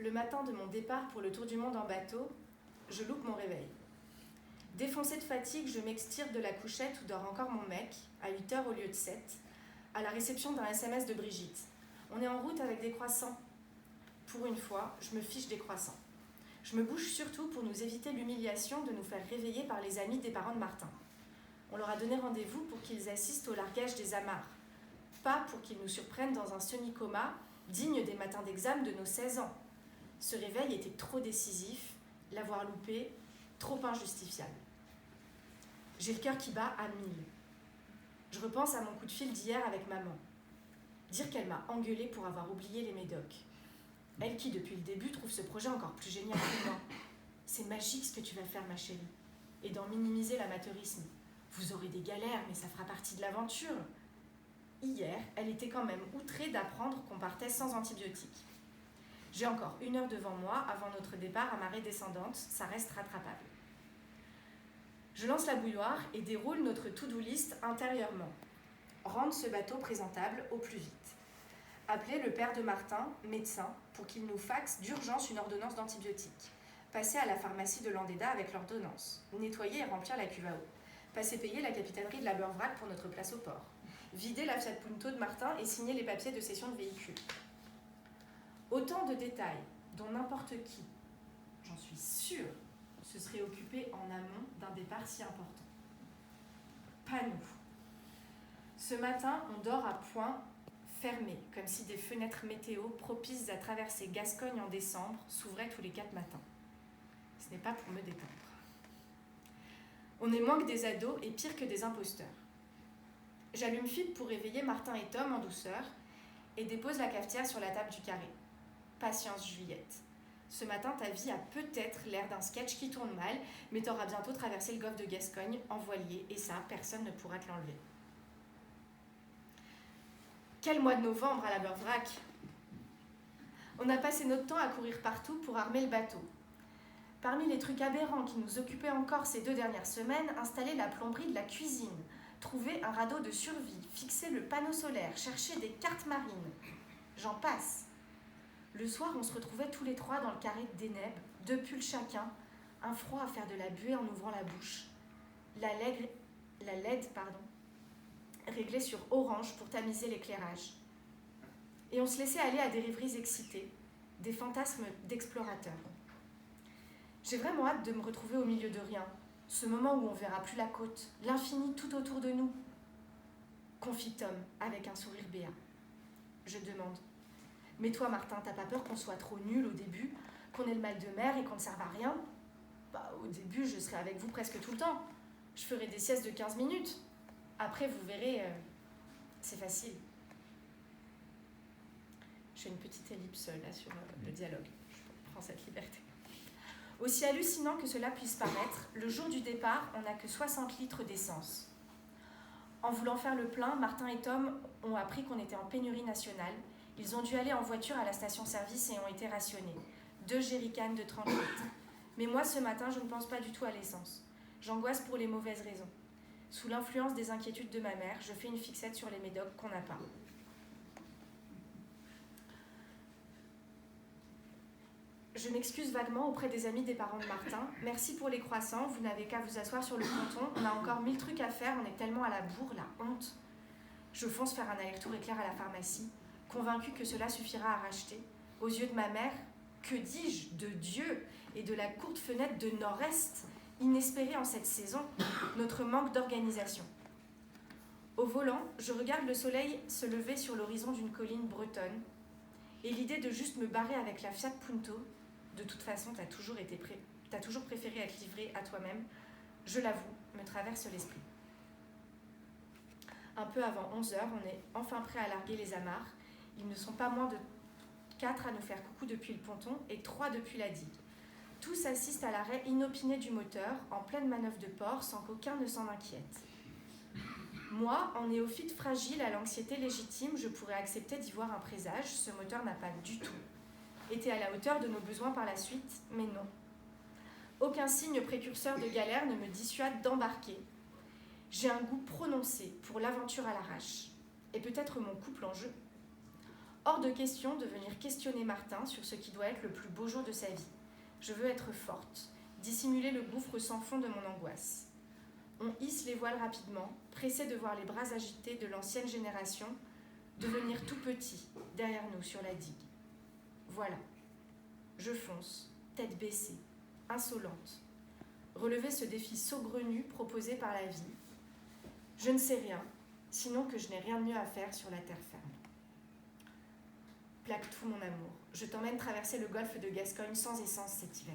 Le matin de mon départ pour le tour du monde en bateau, je loupe mon réveil. Défoncée de fatigue, je m'extire de la couchette où dort encore mon mec, à 8h au lieu de 7, à la réception d'un SMS de Brigitte. On est en route avec des croissants. Pour une fois, je me fiche des croissants. Je me bouge surtout pour nous éviter l'humiliation de nous faire réveiller par les amis des parents de Martin. On leur a donné rendez-vous pour qu'ils assistent au largage des amarres, pas pour qu'ils nous surprennent dans un semi-coma digne des matins d'examen de nos 16 ans. Ce réveil était trop décisif, l'avoir loupé, trop injustifiable. J'ai le cœur qui bat à 1000. Je repense à mon coup de fil d'hier avec maman. Dire qu'elle m'a engueulée pour avoir oublié les médocs. Elle qui, depuis le début, trouve ce projet encore plus génial que moi. C'est magique ce que tu vas faire, ma chérie. Et d'en minimiser l'amateurisme. Vous aurez des galères, mais ça fera partie de l'aventure. Hier, elle était quand même outrée d'apprendre qu'on partait sans antibiotiques. J'ai encore 1 heure devant moi avant notre départ à marée descendante, ça reste rattrapable. Je lance la bouilloire et déroule notre to-do list intérieurement. Rendre ce bateau présentable au plus vite. Appeler le père de Martin, médecin, pour qu'il nous faxe d'urgence une ordonnance d'antibiotiques. Passer à la pharmacie de Landéda avec l'ordonnance. Nettoyer et remplir la cuve à eau. Passer payer la capitainerie de la Beurvrac pour notre place au port. Vider la Fiat Punto de Martin et signer les papiers de cession de véhicule. Autant de détails dont n'importe qui, j'en suis sûre, se serait occupé en amont d'un départ si important. Pas nous. Ce matin, on dort à point fermé, comme si des fenêtres météo propices à traverser Gascogne en décembre s'ouvraient tous les 4 matins. Ce n'est pas pour me détendre. On est moins que des ados et pire que des imposteurs. J'allume FIP pour réveiller Martin et Tom en douceur et dépose la cafetière sur la table du carré. Patience, Juliette. Ce matin, ta vie a peut-être l'air d'un sketch qui tourne mal, mais t'auras bientôt traversé le golfe de Gascogne en voilier, et ça, personne ne pourra te l'enlever. Quel mois de novembre à la Beurvrac! On a passé notre temps à courir partout pour armer le bateau. Parmi les trucs aberrants qui nous occupaient encore ces 2 dernières semaines, installer la plomberie de la cuisine, trouver un radeau de survie, fixer le panneau solaire, chercher des cartes marines. J'en passe. Le soir, on se retrouvait tous les 3 dans le carré de Déneb, 2 pulls chacun, un froid à faire de la buée en ouvrant la bouche. La LED, réglée sur orange pour tamiser l'éclairage. Et on se laissait aller à des rêveries excitées, des fantasmes d'explorateurs. J'ai vraiment hâte de me retrouver au milieu de rien, ce moment où on verra plus la côte, l'infini tout autour de nous. Confie Tom, avec un sourire béat. Je demande. Mais toi, Martin, t'as pas peur qu'on soit trop nul au début, qu'on ait le mal de mer et qu'on ne serve à rien? Au début, je serai avec vous presque tout le temps. Je ferai des siestes de 15 minutes. Après, vous verrez, c'est facile. Je fais une petite ellipse là sur le dialogue. Je prends cette liberté. Aussi hallucinant que cela puisse paraître, le jour du départ, on n'a que 60 litres d'essence. En voulant faire le plein, Martin et Tom ont appris qu'on était en pénurie nationale. Ils ont dû aller en voiture à la station-service et ont été rationnés. 2 jerrycans de 30 litres. Mais moi, ce matin, je ne pense pas du tout à l'essence. J'angoisse pour les mauvaises raisons. Sous l'influence des inquiétudes de ma mère, je fais une fixette sur les médocs qu'on n'a pas. Je m'excuse vaguement auprès des amis des parents de Martin. Merci pour les croissants, vous n'avez qu'à vous asseoir sur le ponton. On a encore 1000 trucs à faire, on est tellement à la bourre, la honte. Je fonce faire un aller-retour éclair à la pharmacie, convaincue que cela suffira à racheter. Aux yeux de ma mère, que dis-je de Dieu et de la courte fenêtre de Nord-Est, inespérée en cette saison, notre manque d'organisation. Au volant, je regarde le soleil se lever sur l'horizon d'une colline bretonne, et l'idée de juste me barrer avec la Fiat Punto, de toute façon, t'as toujours préféré être livré à toi-même, je l'avoue, me traverse l'esprit. Un peu avant 11h, on est enfin prêt à larguer les amarres. Ils ne sont pas moins de 4 à nous faire coucou depuis le ponton et 3 depuis la digue. Tous assistent à l'arrêt inopiné du moteur, en pleine manœuvre de port, sans qu'aucun ne s'en inquiète. Moi, en néophyte fragile à l'anxiété légitime, je pourrais accepter d'y voir un présage. Ce moteur n'a pas du tout été à la hauteur de nos besoins par la suite, mais non. Aucun signe précurseur de galère ne me dissuade d'embarquer. J'ai un goût prononcé pour l'aventure à l'arrache, et peut-être mon couple en jeu. Hors de question de venir questionner Martin sur ce qui doit être le plus beau jour de sa vie. Je veux être forte, dissimuler le gouffre sans fond de mon angoisse. On hisse les voiles rapidement, pressé de voir les bras agités de l'ancienne génération devenir tout petits derrière nous sur la digue. Voilà. Je fonce, tête baissée, insolente. Relever ce défi saugrenu proposé par la vie. Je ne sais rien, sinon que je n'ai rien de mieux à faire sur la terre ferme. Plaque tout mon amour. Je t'emmène traverser le golfe de Gascogne sans essence cet hiver.